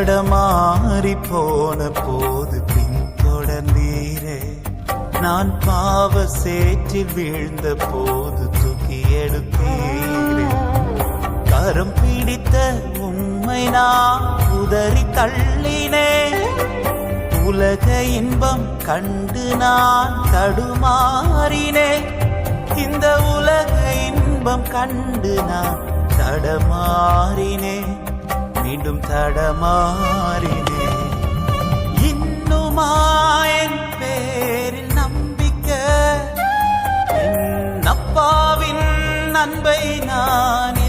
தடமாறி போன போது பின்தொடர்ந்தீரே. நான் பாவ சேற்றில் வீழ்ந்த போது தூக்கி எடுத்தீரே. கரம் பிடித்த உம்மை நான் உதறி தள்ளினே. உலக இன்பம் கண்டு நான் தடுமாறினே. இந்த உலக இன்பம் கண்டு நான் தடமாறினே. மீண்டும் தடமாறினே. இன்னுமா என் பேரில் நம்பிக்கை, என் அப்பாவின் அன்பை நான்